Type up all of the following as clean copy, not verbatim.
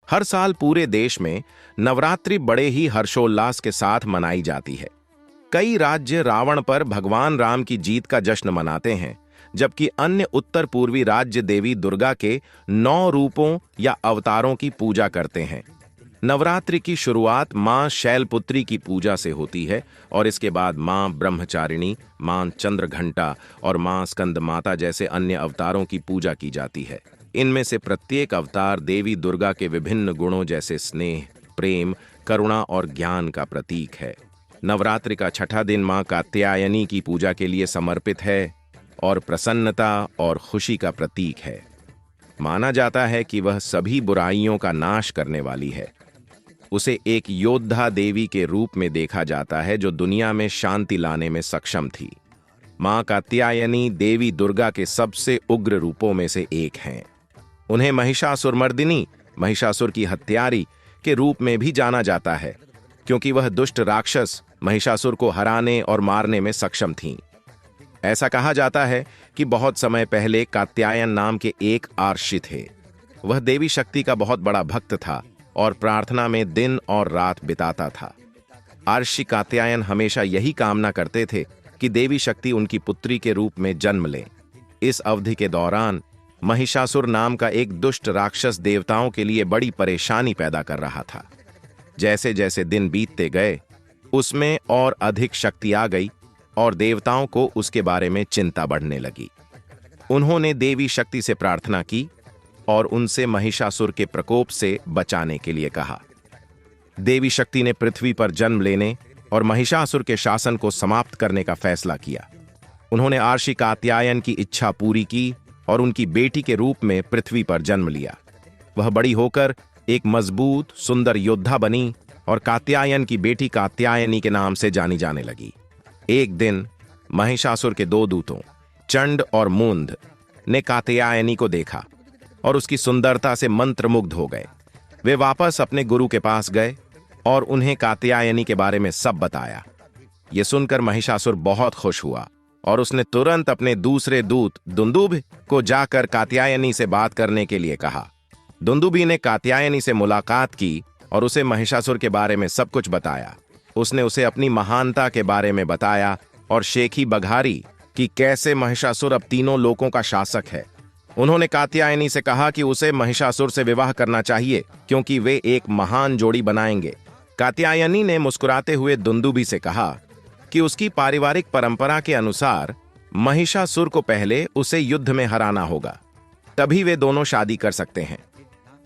हर साल पूरे देश में नवरात्रि बड़े ही हर्षोल्लास के साथ मनाई जाती है। कई राज्य रावण पर भगवान राम की जीत का जश्न मनाते हैं, जबकि अन्य उत्तर पूर्वी राज्य देवी दुर्गा के 9 रूपों या अवतारों की पूजा करते हैं। नवरात्रि की शुरुआत मां शैलपुत्री की पूजा से होती है और इसके बाद मां ब्रह्मचारिणी, मां चंद्रघंटा और मां स्कंद माता जैसे अन्य अवतारों की पूजा की जाती है। इनमें से प्रत्येक अवतार देवी दुर्गा के विभिन्न गुणों जैसे स्नेह, प्रेम, करुणा और ज्ञान का प्रतीक है। नवरात्रि का छठा दिन मां कात्यायनी की पूजा के लिए समर्पित है और प्रसन्नता और खुशी का प्रतीक है। माना जाता है कि वह सभी बुराइयों का नाश करने वाली है। उसे एक योद्धा देवी के रूप में देखा जाता है जो दुनिया में शांति लाने में सक्षम थी। मां कात्यायनी देवी दुर्गा के सबसे उग्र रूपों में से एक हैं। उन्हें महिषासुरमर्दिनी, महिषासुर की हत्यारी के रूप में भी जाना जाता है, क्योंकि वह दुष्ट राक्षस महिषासुर को हराने और मारने में सक्षम थीं। ऐसा कहा जाता है कि बहुत समय पहले कात्यायन नाम के एक आर्षि थे। वह देवी शक्ति का बहुत बड़ा भक्त था और प्रार्थना में दिन और रात बिताता था। आर्षि कात्यायन हमेशा यही कामना करते थे कि देवी शक्ति उनकी पुत्री के रूप में जन्म ले। इस अवधि के दौरान महिषासुर नाम का एक दुष्ट राक्षस देवताओं के लिए बड़ी परेशानी पैदा कर रहा था। जैसे जैसे दिन बीतते गए, उसमें और अधिक शक्ति आ गई और देवताओं को उसके बारे में चिंता बढ़ने लगी। उन्होंने देवी शक्ति से प्रार्थना की और उनसे महिषासुर के प्रकोप से बचाने के लिए कहा। देवी शक्ति ने पृथ्वी पर जन्म लेने और महिषासुर के शासन को समाप्त करने का फैसला किया। उन्होंने आर्षि कात्यायन की इच्छा पूरी की और उनकी बेटी के रूप में पृथ्वी पर जन्म लिया। वह बड़ी होकर एक मजबूत, सुंदर योद्धा बनी और कात्यायन की बेटी कात्यायनी के नाम से जानी जाने लगी। एक दिन महिषासुर के 2 दूतों, चंड और मूंद, ने कात्यायनी को देखा और उसकी सुंदरता से मंत्रमुग्ध हो गए। वे वापस अपने गुरु के पास गए और उन्हें कात्यायनी के बारे में सब बताया। यह सुनकर महिषासुर बहुत खुश हुआ और उसने तुरंत अपने दूसरे दूत दुंदुभि को जाकर कात्यायनी से बात करने के लिए कहा। दुंदुभि ने कात्यायनी से मुलाकात की और उसे महिषासुर के बारे में सब कुछ बताया। उसने उसे अपनी महानता के बारे में बताया और शेखी बघारी कि कैसे महिषासुर अब तीनों लोकों का शासक है। उन्होंने कात्यायनी से कहा कि उसे महिषासुर से विवाह करना चाहिए, क्योंकि वे एक महान जोड़ी बनाएंगे। कात्यायनी ने मुस्कुराते हुए दुंदुभि से कहा कि उसकी पारिवारिक परंपरा के अनुसार महिषासुर को पहले उसे युद्ध में हराना होगा, तभी वे दोनों शादी कर सकते हैं।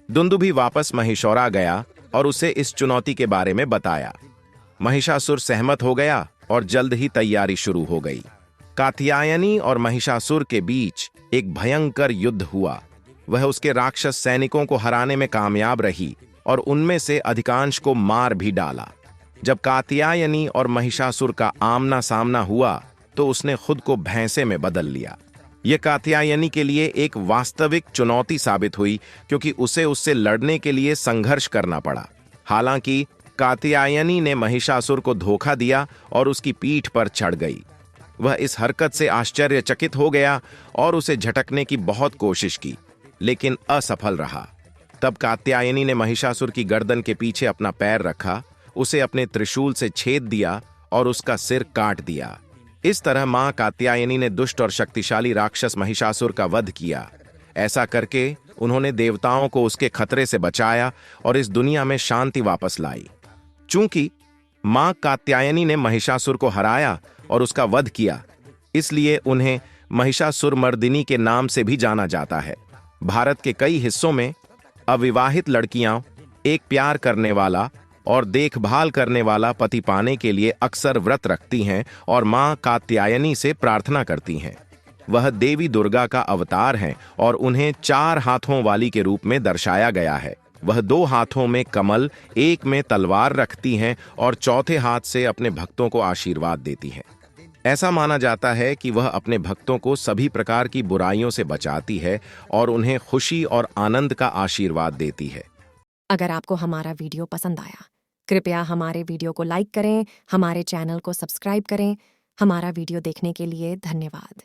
दुंदुभि वापस महिषौरा गया और उसे इस चुनौती के बारे में बताया। महिषासुर सहमत हो गया और जल्द ही तैयारी शुरू हो गई। कात्यायनी और महिषासुर के बीच एक भयंकर युद्ध हुआ। वह उसके राक्षस सैनिकों को हराने में कामयाब रही और उनमें से अधिकांश को मार भी डाला। जब कात्यायनी और महिषासुर का आमना सामना हुआ तो उसने खुद को भैंसे में बदल लिया। यह कात्यायनी के लिए एक वास्तविक चुनौती साबित हुई, क्योंकि उसे उससे लड़ने के लिए संघर्ष करना पड़ा। हालांकि कात्यायनी ने महिषासुर को धोखा दिया और उसकी पीठ पर चढ़ गई। वह इस हरकत से आश्चर्यचकित हो गया और उसे झटकने की बहुत कोशिश की, लेकिन असफल रहा। तब कात्यायनी ने महिषासुर की गर्दन के पीछे अपना पैर रखा, उसे अपने त्रिशूल से छेद दिया और उसका सिर काट दिया। इस तरह मां कात्यायनी ने दुष्ट और शक्तिशाली राक्षस महिषासुर का वध किया। ऐसा करके उन्होंने देवताओं को उसके खतरे से बचाया और इस दुनिया में शांति वापस लाई। चूंकि मां कात्यायनी ने महिषासुर को हराया और उसका वध किया, इसलिए उन्हें महिषासुरमर्दिनी के नाम से भी जाना जाता है। भारत के कई हिस्सों में अविवाहित लड़कियां एक प्यार करने वाला और देखभाल करने वाला पति पाने के लिए अक्सर व्रत रखती हैं और मां कात्यायनी से प्रार्थना करती हैं। वह देवी दुर्गा का अवतार हैं और उन्हें 4 हाथों वाली के रूप में दर्शाया गया है। वह 2 हाथों में कमल, एक में तलवार रखती हैं और चौथे हाथ से अपने भक्तों को आशीर्वाद देती हैं। ऐसा माना जाता है कि वह अपने भक्तों को सभी प्रकार की बुराइयों से बचाती है और उन्हें खुशी और आनंद का आशीर्वाद देती है। अगर आपको हमारा वीडियो पसंद आया, कृपया हमारे वीडियो को लाइक करें, हमारे चैनल को सब्सक्राइब करें। हमारा वीडियो देखने के लिए धन्यवाद।